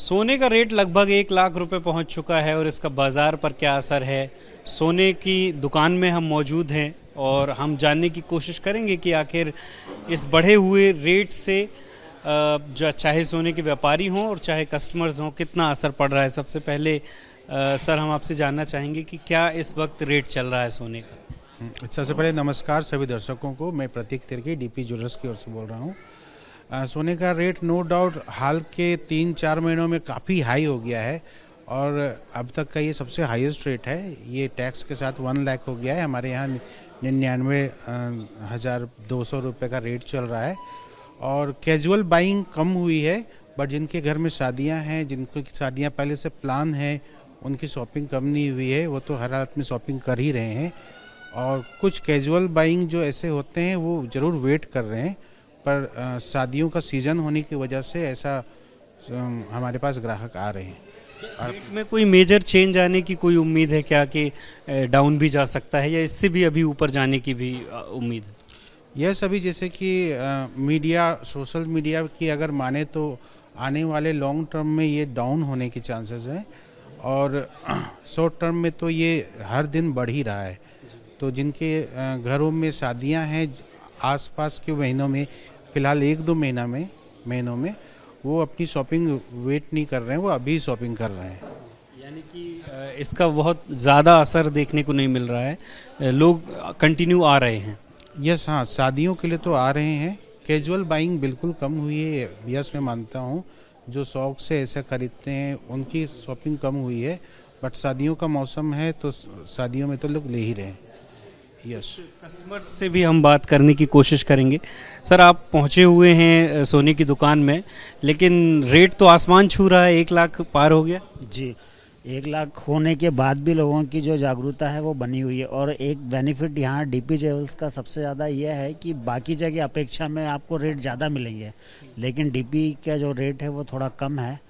सोने का रेट लगभग 1 लाख रुपए पहुंच चुका है और इसका बाज़ार पर क्या असर है। सोने की दुकान में हम मौजूद हैं और हम जानने की कोशिश करेंगे कि आखिर इस बढ़े हुए रेट से जो चाहे सोने के व्यापारी हों और चाहे कस्टमर्स हों कितना असर पड़ रहा है। सबसे पहले सर हम आपसे जानना चाहेंगे कि क्या इस वक्त रेट चल रहा है सोने का। सबसे पहले नमस्कार सभी दर्शकों को। मैं प्रतीक तिर्की डीपी ज्वेलर्स की ओर से बोल रहा हूँ। सोने का रेट नो डाउट हाल के 3-4 महीनों में काफ़ी हाई हो गया है और अब तक का ये सबसे हाईएस्ट रेट है। ये टैक्स के साथ 1 लाख हो गया है। हमारे यहाँ 99,200 रुपये का रेट चल रहा है और कैजुअल बाइंग कम हुई है, बट जिनके घर में शादियाँ हैं, जिनको शादियाँ पहले से प्लान है, उनकी शॉपिंग कम नहीं हुई है, वो तो हर हालत में शॉपिंग कर ही रहे हैं। और कुछ कैजुअल बाइंग जो ऐसे होते हैं वो ज़रूर वेट कर रहे हैं, पर शादियों का सीज़न होने की वजह से ऐसा हमारे पास ग्राहक आ रहे हैं। रेट में कोई मेजर चेंज आने की कोई उम्मीद है क्या कि डाउन भी जा सकता है या इससे भी अभी ऊपर जाने की भी उम्मीद है? यह सभी जैसे कि मीडिया, सोशल मीडिया की अगर माने तो आने वाले लॉन्ग टर्म में ये डाउन होने के चांसेस हैं और शॉर्ट टर्म में तो ये हर दिन बढ़ ही रहा है। तो जिनके घरों में शादियां हैं आसपास के महीनों में, फ़िलहाल 1-2 महीनों में वो अपनी शॉपिंग वेट नहीं कर रहे हैं, वो अभी शॉपिंग कर रहे हैं। यानी कि इसका बहुत ज़्यादा असर देखने को नहीं मिल रहा है, लोग कंटिन्यू आ रहे हैं। यस, हाँ, शादियों के लिए तो आ रहे हैं। कैजुअल बाइंग बिल्कुल कम हुई है, यस मैं मानता हूँ। जो शौक से ऐसे खरीदते हैं उनकी शॉपिंग कम हुई है, बट शादियों का मौसम है तो शादियों में तो लोग ले ही रहे हैं। यस, कस्टमर्स से भी हम बात करने की कोशिश करेंगे। सर आप पहुंचे हुए हैं सोने की दुकान में, लेकिन रेट तो आसमान छू रहा है, 1 लाख पार हो गया। जी, 1 लाख होने के बाद भी लोगों की जो जागरूकता है वो बनी हुई है। और एक बेनिफिट यहाँ डीपी ज्वेलर्स का सबसे ज़्यादा यह है कि बाकी जगह अपेक्षा में आपको रेट ज़्यादा मिलेंगे, लेकिन डीपी का जो रेट है वो थोड़ा कम है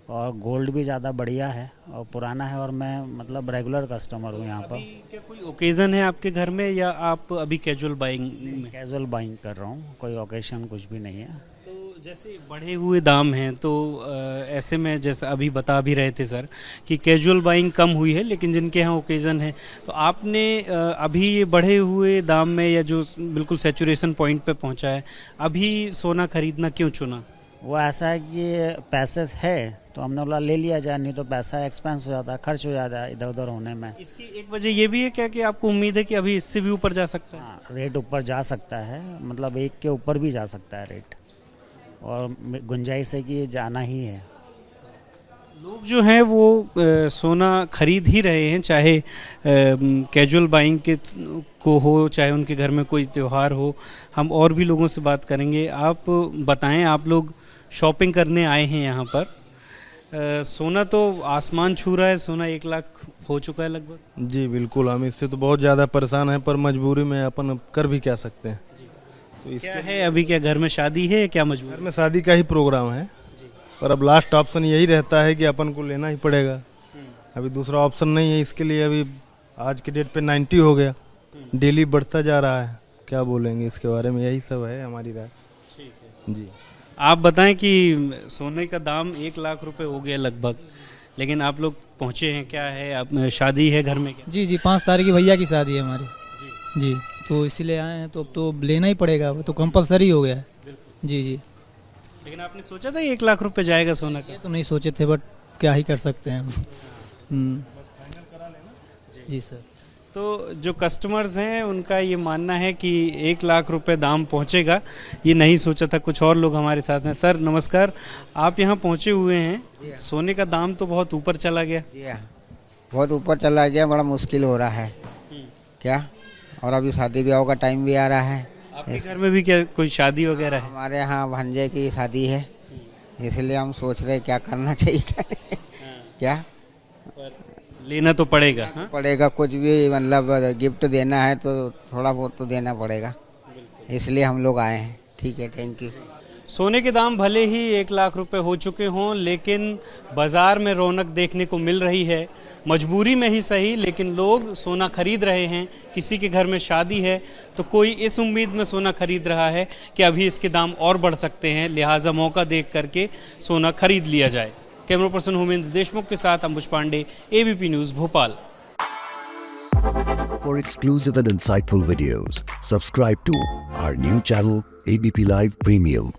और गोल्ड भी ज़्यादा बढ़िया है और पुराना है। और मैं मतलब रेगुलर कस्टमर हूँ यहाँ पर। क्या कोई ओकेज़न है आपके घर में या आप अभी कैजुअल बाइंग में? कैजुअल बाइंग कर रहा हूँ, कोई ओकेशन कुछ भी नहीं है। तो जैसे बढ़े हुए दाम हैं तो ऐसे में जैसे अभी बता भी रहे थे सर कि कैजुअल बाइंग कम हुई है, लेकिन जिनके यहाँ ओकेज़न है तो आपने अभी ये बढ़े हुए दाम में या जो बिल्कुल सैचुरेशन पॉइंट पे पहुँचा है, अभी सोना खरीदना क्यों चुना? वो ऐसा है कि पैसे है तो हमने बोला ले लिया जाए, नहीं तो पैसा एक्सपेंस हो जाता है, खर्च हो जाता है इधर उधर होने में। इसकी एक वजह ये भी है क्या कि आपको उम्मीद है कि अभी इससे भी ऊपर जा सकता है? हाँ, रेट ऊपर जा सकता है, मतलब 1 के ऊपर भी जा सकता है रेट, और गुंजाइश है कि जाना ही है। लोग जो हैं वो सोना खरीद ही रहे हैं, चाहे कैजुअल बाइंग के को हो, चाहे उनके घर में कोई त्यौहार हो। हम और भी लोगों से बात करेंगे। आप बताएं, आप लोग शॉपिंग करने आए हैं यहाँ पर, सोना तो आसमान छू रहा है, सोना 1 लाख हो चुका है लगभग। जी बिल्कुल, हम इससे तो बहुत ज़्यादा परेशान हैं, पर मजबूरी में अपन अब कर भी क्या सकते हैं। तो क्या है अभी, क्या घर में शादी है, क्या मजबूर? घर में शादी का ही प्रोग्राम है, पर अब लास्ट ऑप्शन यही रहता है कि अपन को लेना ही पड़ेगा। अभी दूसरा ऑप्शन नहीं है इसके लिए। अभी आज के डेट पे 90 हो गया, डेली बढ़ता जा रहा है। क्या बोलेंगे इसके बारे में, यही सब है हमारी राय। ठीक है जी, आप बताएं कि सोने का दाम 1 लाख रुपए हो गया लगभग, लेकिन आप लोग पहुंचे हैं, क्या है आप शादी है घर में क्या? जी 5 तारीख की भैया की शादी है हमारी। जी, तो इसीलिए आए हैं, तो अब तो लेना ही पड़ेगा, वो तो कंपलसरी हो गया है। जी जी, लेकिन आपने सोचा था 1 लाख रुपए जाएगा सोना का? ये तो नहीं सोचे थे, बट क्या ही कर सकते हैं हम। जी सर। तो जो कस्टमर्स हैं उनका ये मानना है कि 1 लाख रुपए दाम पहुंचेगा, ये नहीं सोचा था। कुछ और लोग हमारे साथ हैं। सर नमस्कार, आप यहाँ पहुँचे हुए हैं, सोने का दाम तो बहुत ऊपर चला गया। बहुत ऊपर चला गया, बड़ा मुश्किल हो रहा है क्या। और अभी शादी ब्याह का टाइम भी आ रहा है। आपके घर में भी क्या कोई शादी वगैरह है? हमारे यहाँ भांजे की शादी है, इसलिए हम सोच रहे क्या करना चाहिए। क्या लेना तो पड़ेगा। हाँ? पड़ेगा, कुछ भी मतलब गिफ्ट देना है तो थोड़ा बहुत तो देना पड़ेगा, इसलिए हम लोग आए हैं। ठीक है, थैंक यू। सोने के दाम भले ही 1 लाख रुपए हो चुके हों, लेकिन बाज़ार में रौनक देखने को मिल रही है। मजबूरी में ही सही, लेकिन लोग सोना खरीद रहे हैं। किसी के घर में शादी है तो कोई इस उम्मीद में सोना खरीद रहा है कि अभी इसके दाम और बढ़ सकते हैं, लिहाजा मौका देख करके सोना खरीद लिया जाए। कैमरा पर्सन होमेंद्र देशमुख के साथ Ambuj Pandey, ABP news Bhopal. For exclusive and insightful videos, subscribe to our new channel ABP Live Premium.